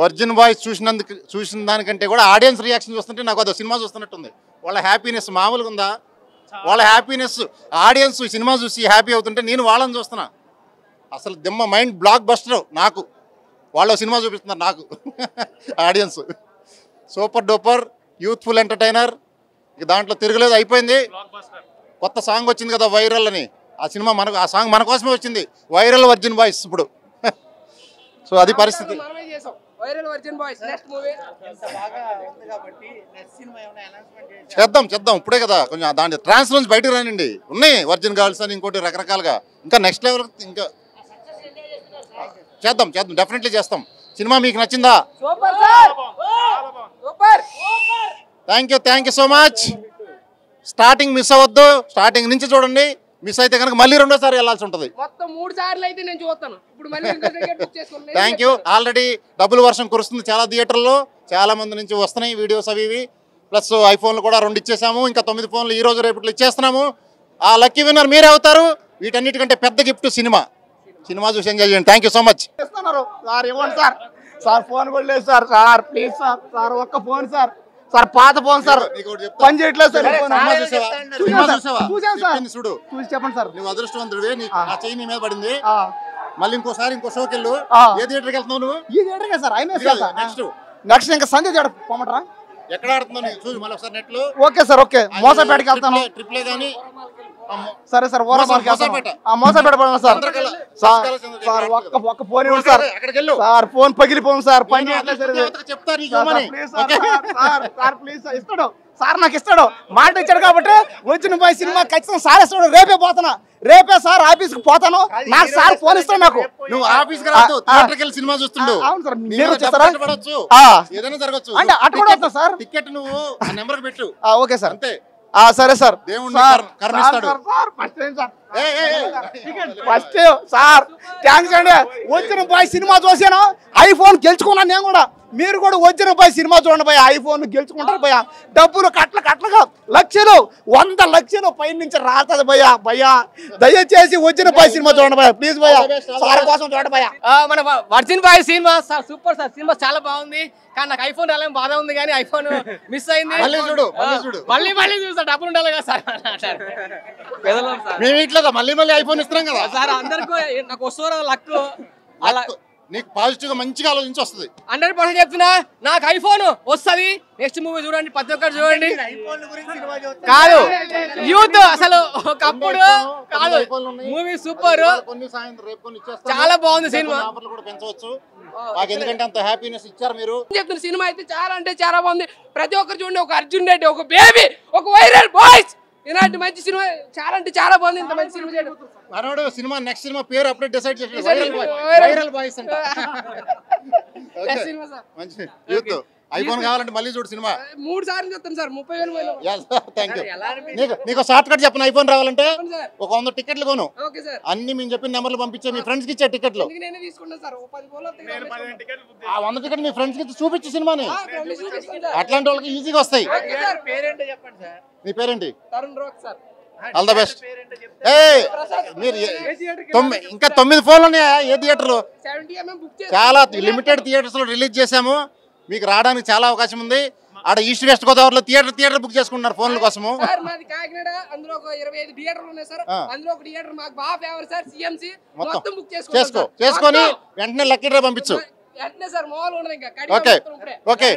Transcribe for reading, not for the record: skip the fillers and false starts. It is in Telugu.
వర్జిన్ బాయ్స్ చూసిన దానికంటే కూడా ఆడియన్స్ రియాక్షన్ చూస్తుంటే నాకు అదో సినిమా చూస్తున్నట్టుంది. వాళ్ళ హ్యాపీనెస్ మామూలుగా ఉందా? వాళ్ళ హ్యాపీనెస్ ఆడియన్స్ సినిమా చూసి హ్యాపీ అవుతుంటే నేను వాళ్ళని చూస్తున్నా. అసలు దిమ్మ మైండ్ బ్లాక్ బస్టర్. నాకు వాళ్ళు సినిమా చూపిస్తున్నారు నాకు audience. Super duper youthful entertainer. ఇక దాంట్లో తిరగలేదు, అయిపోయింది. కొత్త సాంగ్ వచ్చింది కదా వైరల్ అని, ఆ సినిమా మనకు ఆ సాంగ్ మన కోసమే వచ్చింది. వైరల్ వర్జిన్ బాయ్స్ ఇప్పుడు. సో అది పరిస్థితి. చేద్దాం ఇప్పుడే కదా కొంచెం దాని ట్రాన్స్ నుంచి బయటకు రానండి. ఉన్నాయి వర్జిన్ గర్ల్స్ అని ఇంకోటి రకరకాలుగా. ఇంకా నెక్స్ట్ లెవెల్ ఇంకా చేద్దాం డెఫినెట్లీ చేస్తాం. సినిమా మీకు నచ్చిందా? Thank you so much. Starting miss అవ్వద్దు, స్టార్టింగ్ నుంచి చూడండి. మిస్ అయితే కనుక మళ్ళీ రెండోసారి వెళ్ళాల్సి ఉంటుంది. Thank you. ఆల్రెడీ డబ్బుల వర్షం కురుస్తుంది చాలా థియేటర్లో, చాలా మంది నుంచి వస్తున్నాయి వీడియోస్ అవి. ప్లస్ ఐఫోన్లు కూడా 2 ఇచ్చేసాము. ఇంకా 9 ఫోన్లు ఈ రోజు రేపట్లో ఇచ్చేస్తున్నాము. ఆ లక్కీ విన్నర్ మీరే అవుతారు. వీటన్నిటికంటే పెద్ద గిఫ్ట్ సినిమా చూసి ఎంజాయ్ చేయండి. Thank you so much. Sir ఇవ్వండి సార్ ఫోన్ కూడా లేదు సార్ ప్లీజ్ సార్ ఒక్క ఫోన్ సార్ పాత ఫోన్ సార్ పని చేయట్లేదు సార్. చూసి చెప్పండి సార్. నువ్వు అదృష్టవంతుడివి, ఆ చెయ్యి నీ మీద పడింది. మళ్ళీ ఇంకోసారి ఇంకో షోకి వెళ్ళు. ఏ థియేటర్కి వెళ్తున్నావు నువ్వు? ఈ థియేటర్కే సార్. నెక్స్ట్ ఇంకా సంధ్య థియేటర్ పోమంటారా? ఎక్కడ ఆడుతున్నావు చూసి మళ్ళీ ఒకసారి నెట్లు. Okay sir okay. మోసపేటకి వెళ్తాను. ట్రిప్లే కానీ సరే సార్ మోసపేట సార్ ఒక్క ఫోన్ ఇవ్వండి సార్ ఫోన్ పగిలిపోను సార్ పని ప్లీజ్ ఇస్తాడు సార్ నాకు ఇస్తాడు మాట ఇచ్చాడు కాబట్టి వచ్చిన పోయి సినిమా ఖచ్చితంగా సార్ ఇస్తాడు. రేపే పోతాను, రేపే సార్ ఆఫీస్కి పోతాను. నాకు సార్ ఫోన్ ఇస్తాడు. నాకు నువ్వు ఆఫీస్కి రాదు, థియేటర్కి వెళ్ళి సినిమా చూస్తుండు. అవును సార్ మీరు వచ్చేస్తారా? ఏదైనా జరగచ్చు అంటే అటు కూడా వస్తా సార్. టికెట్ నువ్వు ఆ నెంబర్ పెట్టు. ఓకే సార్ అంతే. సరే సార్. ఫస్ట్ సార్ థ్యాంక్స్ అండి. వచ్చిన బాయ్ సినిమా చూసాను, ఐఫోన్ గెలుచుకున్నాను నేను కూడా. మీరు కూడా వచ్చిన బాయ్ సినిమా చూడండి భయ, ఐఫోన్ గెలుచుకుంటారు భయ. డబ్బులు కట్లగా లక్షలు 100 లక్షలు పై నుంచి రాతుంది భయ. దయచేసి వచ్చిన బాయ్ సినిమా చూడండి భయ ప్లీజ్ భయ. సార్ కోసం చూడండి భయ. మన వర్జిన్ బాయ్ సినిమా సార్ సూపర్ సార్. సినిమా చాలా బాగుంది. కానీ నాకు ఐఫోన్ రాలేం బాధ ఉంది, కానీ ఐఫోన్ మిస్ అయింది. మళ్ళీ చూసా డబ్బులు ఉండాలి కదా సార్. మేము ఇట్లా మళ్ళీ ఐఫోన్ ఇస్తున్నాం కదా సార్. అందరికీ నాకు వస్తున్నారు లక్. అలా నీకు పాజిటివ్ గా మంచిగా ఆలోచించి వస్తుంది. 100% చెప్తున్నా, నాకు ఐఫోన్ వస్తుంది. నెక్స్ట్ మూవీ చూడండి, ప్రతి ఒక్కరు చూడండి. కాదు యూత్ అసలు ఒకప్పుడు కాదు, మూవీ సూపర్, చాలా బాగుంది సినిమా. పెంచవచ్చు ఎందుకంటే అంత హ్యాపీనెస్ ఇచ్చారు మీరు. చెప్తున్న సినిమా అయితే చాలా అంటే చాలా బాగుంది. ప్రతి ఒక్కరు చూడండి. ఒక అర్జున్ రెడ్డి, ఒక బేబీ, ఒక వైరల్ బాయ్స్, ఇలాంటి మంచి సినిమా చాలా అంటే చాలా బాగుంది. ఇంత మంచి సినిమా చేయడం. మనోడు సినిమా నెక్స్ట్ సినిమా పేరు అప్పుడే డిసైడ్ చేసాడు, వైరల్ బాయ్స్ అంట. మంచి యూత్. ఐఫోన్ కావాలంటే మళ్ళీ చూడు సినిమా. 3 సార్లు చెప్తాను సార్. 30,000. నీకు షార్ట్ కట్ చెప్పను. ఐఫోన్ రావాలంటే ఒక 100 టికెట్లు కొను. అన్ని మేము చెప్పిన నెంబర్లు పంపించే మీ ఫ్రెండ్స్ కి ఇచ్చే టికెట్లు. ఆ 100 టికెట్ మీ ఫ్రెండ్స్ కి చూపించి సినిమాని. అట్లాంటి వాళ్ళకి ఈజీగా వస్తాయి. నీ పేరేంటి? All the best. మీరు ఇంకా 9 ఫోన్లు ఉన్నాయా ఏ థియేటర్లు? చాలా లిమిటెడ్ థియేటర్స్ లో రిలీజ్ చేసాము. మీకు రావడానికి చాలా అవకాశం ఉంది. ఆడ ఈస్ట్ వెస్ట్ గోదావరిలో థియేటర్ బుక్ చేసుకుంటున్నారు ఫోన్ల కోసము. చేసుకొని వెంటనే లక్కీ డ్రా పంపించు. ఓకే.